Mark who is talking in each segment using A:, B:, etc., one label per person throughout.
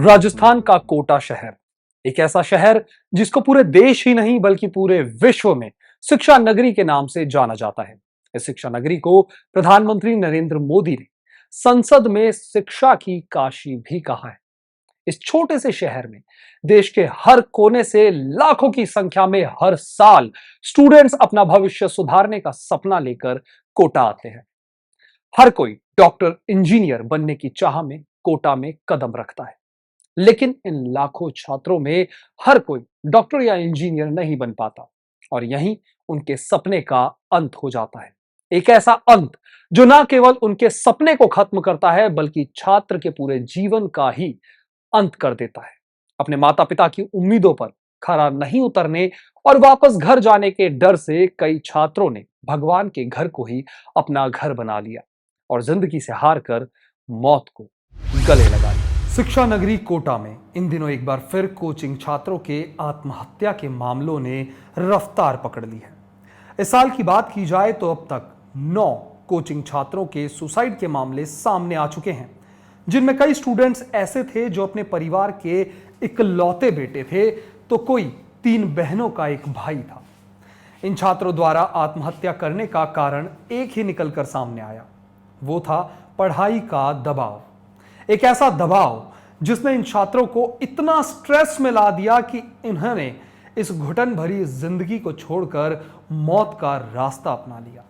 A: राजस्थान का कोटा शहर एक ऐसा शहर जिसको पूरे देश ही नहीं बल्कि पूरे विश्व में शिक्षा नगरी के नाम से जाना जाता है। इस शिक्षा नगरी को प्रधानमंत्री नरेंद्र मोदी ने संसद में शिक्षा की काशी भी कहा है। इस छोटे से शहर में देश के हर कोने से लाखों की संख्या में हर साल स्टूडेंट्स अपना भविष्य सुधारने का सपना लेकर कोटा आते हैं। हर कोई डॉक्टर इंजीनियर बनने की चाह में कोटा में कदम रखता है, लेकिन इन लाखों छात्रों में हर कोई डॉक्टर या इंजीनियर नहीं बन पाता और यहीं उनके सपने का अंत हो जाता है। एक ऐसा अंत जो ना केवल उनके सपने को खत्म करता है बल्कि छात्र के पूरे जीवन का ही अंत कर देता है। अपने माता पिता की उम्मीदों पर खरा नहीं उतरने और वापस घर जाने के डर से कई छात्रों ने भगवान के घर को ही अपना घर बना लिया और जिंदगी से हार कर मौत को गले लगा लिया। शिक्षा नगरी कोटा में इन दिनों एक बार फिर कोचिंग छात्रों के आत्महत्या के मामलों ने रफ्तार पकड़ ली है। इस साल की बात की जाए तो अब तक 9 कोचिंग छात्रों के सुसाइड के मामले सामने आ चुके हैं, जिनमें कई स्टूडेंट्स ऐसे थे जो अपने परिवार के इकलौते बेटे थे तो कोई 3 बहनों का एक भाई था। इन छात्रों द्वारा आत्महत्या करने का कारण एक ही निकलकर सामने आया, वो था पढ़ाई का दबाव। एक ऐसा दबाव जिसने इन छात्रों को इतना स्ट्रेस में ला दिया कि इन्होंने इस घुटन भरी जिंदगी को छोड़कर मौत का रास्ता अपना लिया।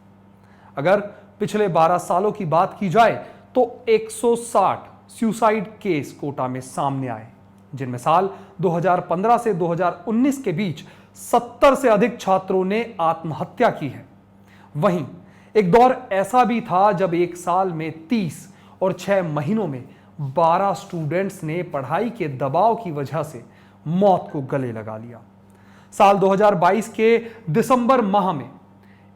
A: अगर पिछले 12 सालों की बात की जाए तो 160 सुसाइड केस कोटा में सामने आए, जिनमें साल 2015 से 2019 के बीच 70 से अधिक छात्रों ने आत्महत्या की है। वहीं एक दौर ऐसा भी था जब एक साल में 30 और 6 महीनों में 12 स्टूडेंट्स ने पढ़ाई के दबाव की वजह से मौत को गले लगा लिया। साल 2022 के दिसंबर माह में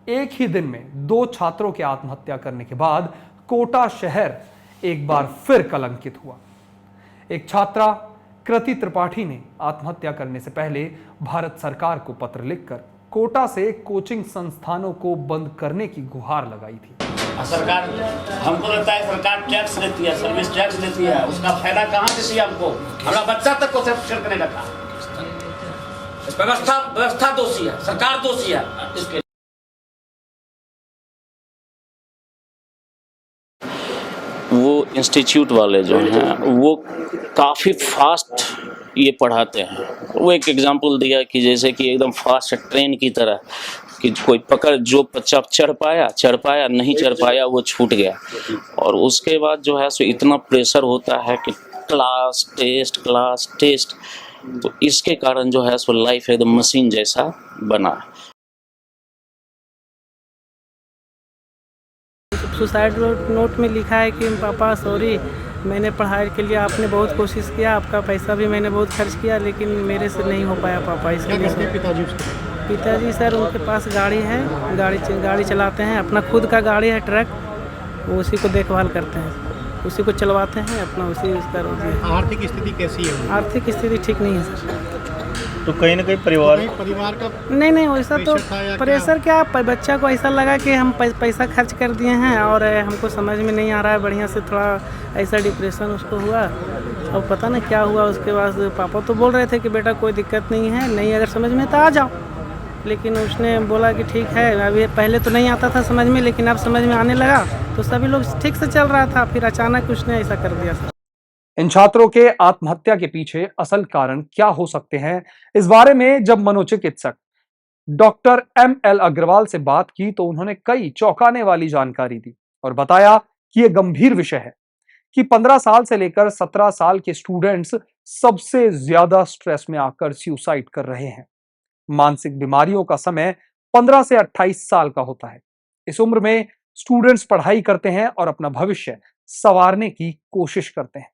A: एक ही दिन में 2 छात्रों के आत्महत्या करने के बाद कोटा शहर एक बार फिर कलंकित हुआ। एक छात्रा कृति त्रिपाठी ने आत्महत्या करने से पहले भारत सरकार को पत्र लिखकर कोटा से कोचिंग संस्थानों को बंद करने की गुहार लगाई थी।
B: सरकार, हमको लगता है सरकार टैक्स लेती है, सर्विस टैक्स लेती है, उसका फायदा कहाँ देती है हमको? हमारा बच्चा तक को शिक्षण करने लगा। व्यवस्था दोषी है, सरकार दोषी है इसके।
C: वो इंस्टीट्यूट वाले जो हैं वो काफ़ी फास्ट ये पढ़ाते हैं। वो एक एग्जांपल दिया कि जैसे कि एकदम फास्ट ट्रेन की तरह कि कोई पकड़, जो बच्चा चढ़ पाया, नहीं चढ़ पाया वो छूट गया। और उसके बाद जो है सो इतना प्रेशर होता है कि क्लास टेस्ट, तो इसके कारण जो है सो लाइफ एकदम मशीन जैसा बना।
D: सुसाइड नोट में लिखा है कि पापा सॉरी, मैंने पढ़ाई के लिए आपने बहुत कोशिश किया, आपका पैसा भी मैंने बहुत खर्च किया, लेकिन मेरे से नहीं हो पाया पापा। इसके लिए पिताजी सर, उनके पास गाड़ी है, गाड़ी चलाते हैं, अपना खुद का गाड़ी है, ट्रक, वो उसी को देखभाल करते हैं, उसी को चलवाते हैं, अपना उसी उसका रोजी है।
E: आर्थिक स्थिति कैसी है?
D: आर्थिक स्थिति ठीक नहीं है सर।
E: तो कहीं ना कहीं परिवार का
D: नहीं वैसा तो प्रेशर क्या, बच्चा को ऐसा लगा कि हम पैसा खर्च कर दिए हैं और हमको समझ में नहीं आ रहा है बढ़िया से, थोड़ा ऐसा डिप्रेशन उसको हुआ। अब पता नहीं क्या हुआ उसके बाद। पापा तो बोल रहे थे कि बेटा कोई दिक्कत नहीं है, नहीं अगर समझ में तो आ जाओ, लेकिन उसने बोला कि ठीक है। अभी पहले तो नहीं आता था समझ में, लेकिन अब समझ में आने लगा तो सभी लोग ठीक से चल रहा था, फिर अचानक उसने ऐसा कर दिया सर।
A: इन छात्रों के आत्महत्या के पीछे असल कारण क्या हो सकते हैं, इस बारे में जब मनोचिकित्सक डॉक्टर ML अग्रवाल से बात की तो उन्होंने कई चौंकाने वाली जानकारी दी और बताया कि यह गंभीर विषय है कि 15 साल से लेकर 17 साल के स्टूडेंट्स सबसे ज्यादा स्ट्रेस में आकर सुसाइड कर रहे हैं। मानसिक बीमारियों का समय 15 से 28 साल का होता है। इस उम्र में स्टूडेंट्स पढ़ाई करते हैं और अपना भविष्य संवारने की कोशिश करते हैं।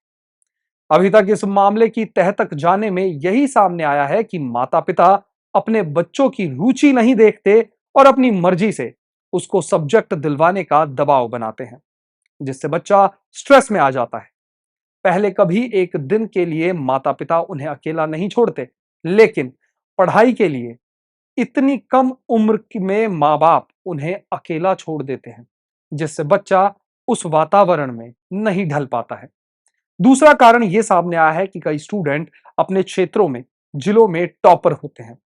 A: अभी तक इस मामले की तह तक जाने में यही सामने आया है कि माता पिता अपने बच्चों की रुचि नहीं देखते और अपनी मर्जी से उसको सब्जेक्ट दिलवाने का दबाव बनाते हैं, जिससे बच्चा स्ट्रेस में आ जाता है। पहले कभी एक दिन के लिए माता पिता उन्हें अकेला नहीं छोड़ते, लेकिन पढ़ाई के लिए इतनी कम उम्र में माँ बाप उन्हें अकेला छोड़ देते हैं, जिससे बच्चा उस वातावरण में नहीं ढल पाता है। दूसरा कारण यह सामने आया है कि कई स्टूडेंट अपने क्षेत्रों में, जिलों में टॉपर होते हैं,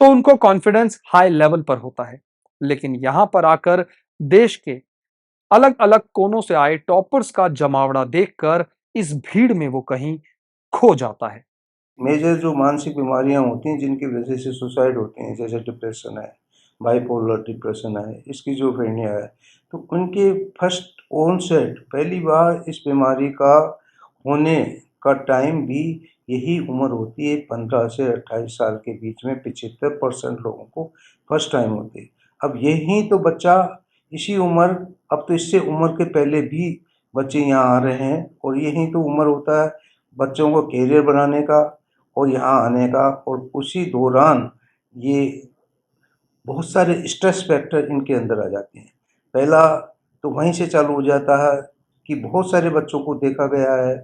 A: तो उनको कॉन्फिडेंस हाई लेवल पर होता है, लेकिन यहां पर आकर देश के अलग अलग कोनों से आए टॉपर्स का जमावड़ा देखकर इस भीड़ में वो कहीं खो जाता है।
F: मेजर जो मानसिक बीमारियां होती हैं जिनकी वजह से सुसाइड होते हैं, जैसे डिप्रेशन है, बाइपोलर डिप्रेशन है, स्किज़ोफ्रेनिया है, तो उनके फर्स्ट ऑनसेट, पहली बार इस बीमारी का होने का टाइम भी यही उम्र होती है, 15 से 28 साल के बीच में 75% लोगों को फर्स्ट टाइम होती है। अब यही तो बच्चा इसी उम्र, अब तो इससे उम्र के पहले भी बच्चे यहाँ आ रहे हैं, और यही तो उम्र होता है बच्चों को कैरियर बनाने का और यहाँ आने का, और उसी दौरान ये बहुत सारे स्ट्रेस फैक्टर इनके अंदर आ जाते हैं। पहला तो वहीं से चालू हो जाता है कि बहुत सारे बच्चों को देखा गया है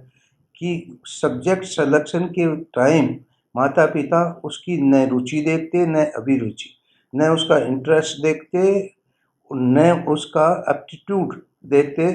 F: कि सब्जेक्ट सिलेक्शन के टाइम माता पिता उसकी न रुचि देखते, न अभिरुचि, न उसका इंटरेस्ट देखते, न उसका एप्टीट्यूड देखते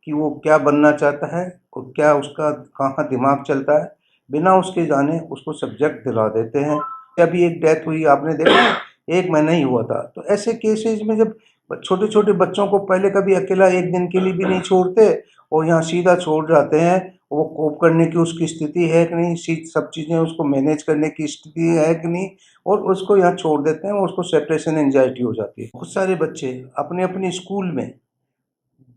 F: कि वो क्या बनना चाहता है और क्या उसका कहाँ दिमाग चलता है, बिना उसके जाने उसको सब्जेक्ट दिला देते हैं। अभी एक डेथ हुई, आपने देखा, 1 महीना ही हुआ था। तो ऐसे केसेस में जब छोटे छोटे बच्चों को पहले कभी अकेला एक दिन के लिए भी नहीं छोड़ते और यहाँ सीधा छोड़ जाते हैं, वो कोप करने की उसकी स्थिति है कि नहीं, सब चीज़ें उसको मैनेज करने की स्थिति है कि नहीं, और उसको यहाँ छोड़ देते हैं और उसको सेपरेशन एंजाइटी हो जाती है। बहुत सारे बच्चे अपने अपने स्कूल में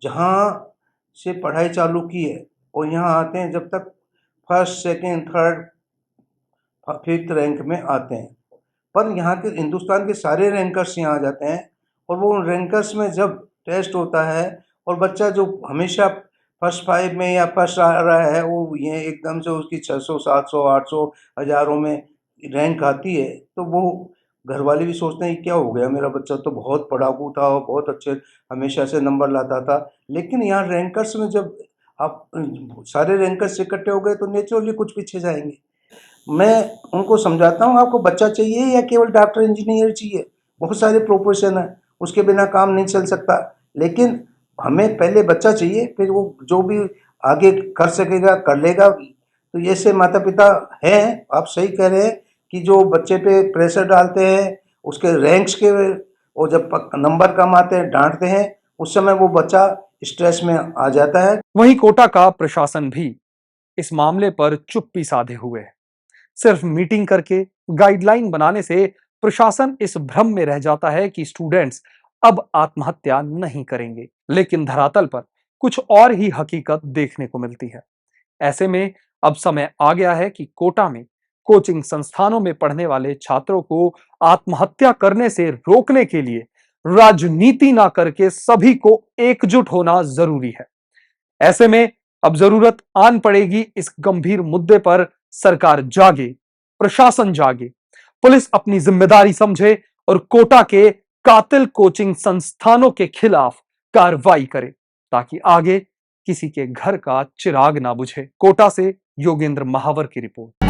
F: जहाँ से पढ़ाई चालू की है और यहाँ आते हैं, जब तक first, second, third, fifth rank में आते हैं, पर यहाँ के हिंदुस्तान के सारे रैंकर्स यहाँ आ जाते हैं, और वो रैंकर्स में जब टेस्ट होता है और बच्चा जो हमेशा फर्स्ट 5 में या फर्स्ट आ रहा है, वो ये एकदम से उसकी 600, 700, 800, हज़ारों में रैंक आती है, तो वो घर वाले भी सोचते हैं क्या हो गया, मेरा बच्चा तो बहुत पढ़ाकू था और बहुत अच्छे हमेशा से नंबर लाता था। लेकिन यहाँ रैंकर्स में जब आप सारे रैंकर्स इकट्ठे हो गए तो नेचुरली कुछ पीछे जाएंगे। मैं उनको समझाता हूँ, आपको बच्चा चाहिए या केवल डॉक्टर इंजीनियर चाहिए, बहुत सारे प्रोफेशन है, उसके बिना काम नहीं चल सकता, लेकिन हमें पहले बच्चा चाहिए, फिर वो जो भी आगे कर सकेगा कर लेगा। तो ऐसे माता पिता हैं, आप सही कह रहे हैं कि जो बच्चे पे प्रेशर डालते हैं उसके रैंक्स के, और जब नंबर कम आते हैं डांटते हैं, उस समय वो बच्चा स्ट्रेस में आ जाता है।
A: वहीं कोटा का प्रशासन भी इस मामले पर चुप्पी साधे हुए है। सिर्फ मीटिंग करके गाइडलाइन बनाने से प्रशासन इस भ्रम में रह जाता है कि स्टूडेंट्स अब आत्महत्या नहीं करेंगे, लेकिन धरातल पर कुछ और ही हकीकत देखने को मिलती है। ऐसे में अब समय आ गया है कि कोटा में कोचिंग संस्थानों में पढ़ने वाले छात्रों को आत्महत्या करने से रोकने के लिए राजनीति ना करके सभी को एकजुट होना जरूरी है। ऐसे में अब जरूरत आन पड़ेगी इस गंभीर मुद्दे पर सरकार जागे, प्रशासन जागे, पुलिस अपनी जिम्मेदारी समझे और कोटा के कातिल कोचिंग संस्थानों के खिलाफ कार्रवाई करे, ताकि आगे किसी के घर का चिराग ना बुझे। कोटा से योगेंद्र महावर की रिपोर्ट।